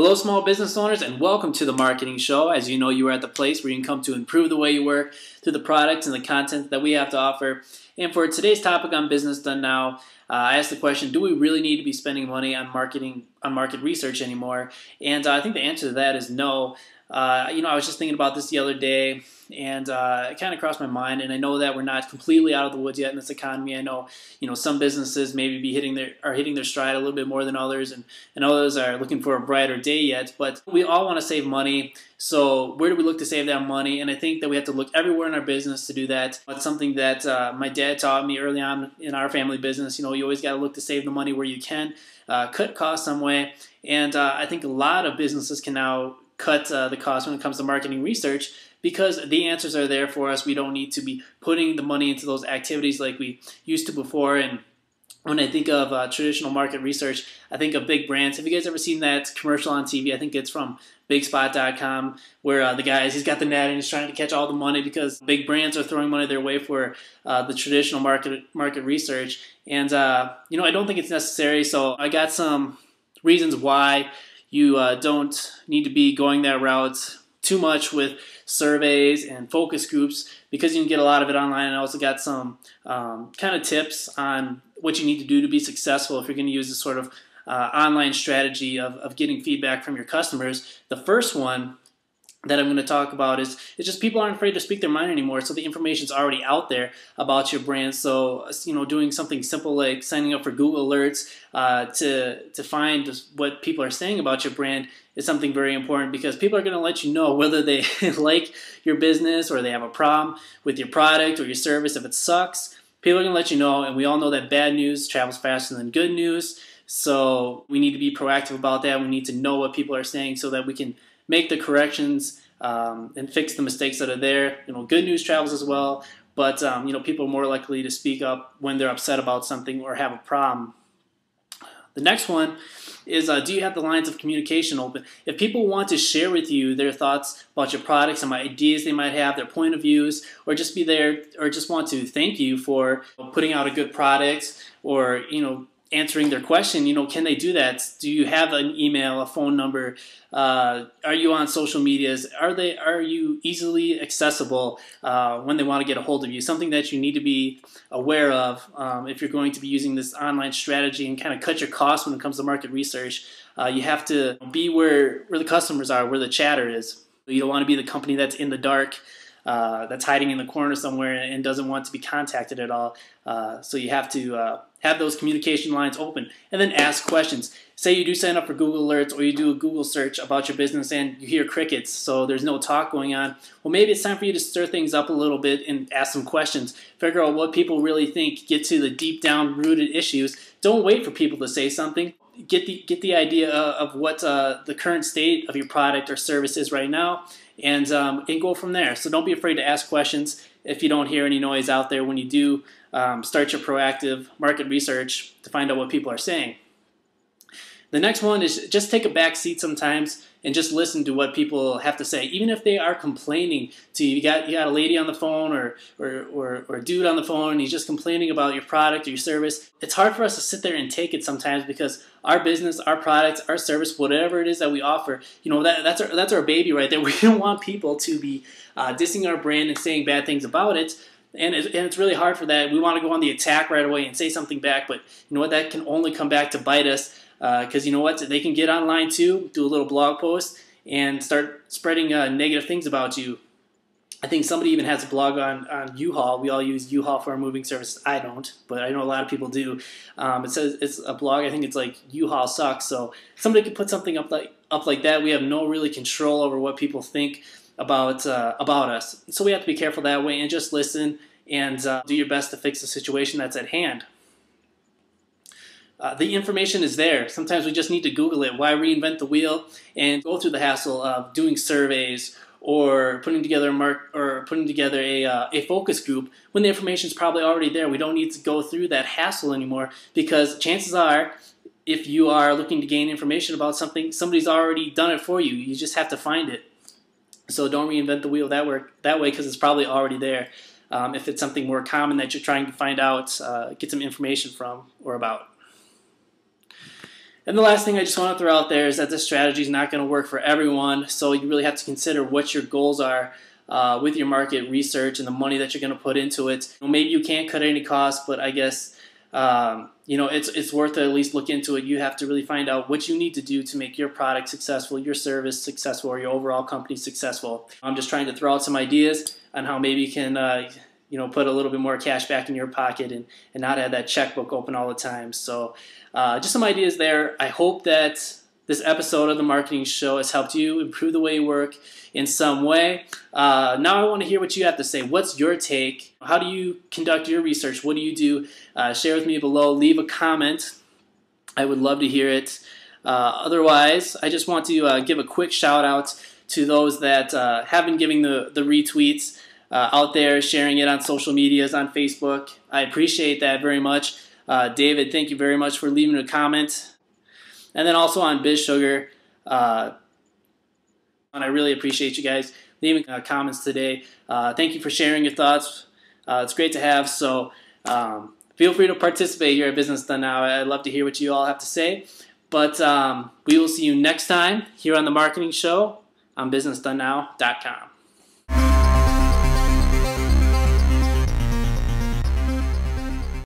Hello, small business owners, and welcome to the Marketing Show. As you know, you are at the place where you can come to improve the way you work through the products and the content that we have to offer. And for today's topic on Business Done Now, I asked the question, do we really need to be spending money on market research anymore? And I think the answer to that is no. I was just thinking about this the other day, and it kind of crossed my mind. And I know that we're not completely out of the woods yet in this economy. I know, some businesses maybe hitting their stride a little bit more than others, and others are looking for a brighter day yet. But we all want to save money. So where do we look to save that money? And I think that we have to look everywhere in our business to do that. That's something that my dad taught me early on in our family business. You always got to look to save the money where you can, cut costs some way. And I think a lot of businesses can now cut the cost when it comes to marketing research, because the answers are there for us. We don't need to be putting the money into those activities like we used to before. And when I think of traditional market research, I think of big brands. Have you guys ever seen that commercial on TV? I think it's from BigSpot.com, where he's got the net and he's trying to catch all the money because big brands are throwing money their way for the traditional market research. And I don't think it's necessary. So I got some reasons why you don't need to be going that route too much with surveys and focus groups, because you can get a lot of it online. And I also got some kind of tips on what you need to do to be successful if you're going to use this sort of online strategy of getting feedback from your customers. The first one that I'm going to talk about is just people aren't afraid to speak their mind anymore. So the information's already out there about your brand. So doing something simple like signing up for Google Alerts to find what people are saying about your brand is something very important, because people are going to let you know whether they like your business or they have a problem with your product or your service. If it sucks, people are going to let you know. And we all know that bad news travels faster than good news. So we need to be proactive about that. We need to know what people are saying so that we can make the corrections and fix the mistakes that are there. Good news travels as well, but people are more likely to speak up when they're upset about something or have a problem. The next one is, do you have the lines of communication open? If people want to share with you their thoughts about your products, some ideas they might have, their point of views, or just be there, or just want to thank you for putting out a good product, or answering their question, can they do that? Do you have an email, a phone number? Are you on social medias? Are you easily accessible when they want to get a hold of you? Something that you need to be aware of if you're going to be using this online strategy and kind of cut your costs when it comes to market research. You have to be where the customers are, where the chatter is. You don't want to be the company that's in the dark, that's hiding in the corner somewhere and doesn't want to be contacted at all. So you have to have those communication lines open, and then ask questions. Say you do sign up for Google Alerts, or you do a Google search about your business and you hear crickets, so there's no talk going on. Well, maybe it's time for you to stir things up a little bit and ask some questions. Figure out what people really think. Get to the deep down rooted issues. Don't wait for people to say something. Get the idea of what the current state of your product or service is right now, and go from there. So don't be afraid to ask questions if you don't hear any noise out there when you do start your proactive market research to find out what people are saying. The next one is just take a back seat sometimes and just listen to what people have to say, even if they are complaining to you. You got a lady on the phone or a dude on the phone, and he's just complaining about your product or your service. It's hard for us to sit there and take it sometimes, because our business, our products, our service, whatever it is that we offer, that's our baby right there. We don't want people to be dissing our brand and saying bad things about it. And it's really hard for that. We want to go on the attack right away and say something back, but that can only come back to bite us. Because they can get online too, do a little blog post, and start spreading negative things about you. I think somebody even has a blog on U-Haul. We all use U-Haul for our moving services. I don't, but I know a lot of people do. It says it's a blog. I think it's like U-Haul sucks. So somebody could put something up like that. We have no really control over what people think about us. So we have to be careful that way and just listen and do your best to fix the situation that's at hand. The information is there. Sometimes we just need to Google it. Why reinvent the wheel and go through the hassle of doing surveys or putting together a focus group when the information is probably already there? We don't need to go through that hassle anymore, because chances are, if you are looking to gain information about something, somebody's already done it for you. You just have to find it. So don't reinvent the wheel that way, because it's probably already there. If it's something more common that you're trying to find out, get some information from or about. And the last thing I just want to throw out there is that this strategy is not going to work for everyone, so you really have to consider what your goals are with your market research and the money that you're going to put into it. Maybe you can't cut any costs, but I guess it's worth to at least look into it. You have to really find out what you need to do to make your product successful, your service successful, or your overall company successful. I'm just trying to throw out some ideas on how maybe you can put a little bit more cash back in your pocket and not have that checkbook open all the time. So just some ideas there. I hope that this episode of the Marketing Show has helped you improve the way you work in some way. Now I want to hear what you have to say. What's your take? How do you conduct your research? What do you do? Share with me below. Leave a comment. I would love to hear it. Otherwise, I just want to give a quick shout out to those that have been giving the retweets out there, sharing it on social medias, on Facebook. I appreciate that very much. David, thank you very much for leaving a comment. And then also on BizSugar, and I really appreciate you guys leaving comments today. Thank you for sharing your thoughts. It's great to have. So feel free to participate here at Business Done Now. I'd love to hear what you all have to say. But we will see you next time here on the Marketing Show on BusinessDoneNow.com.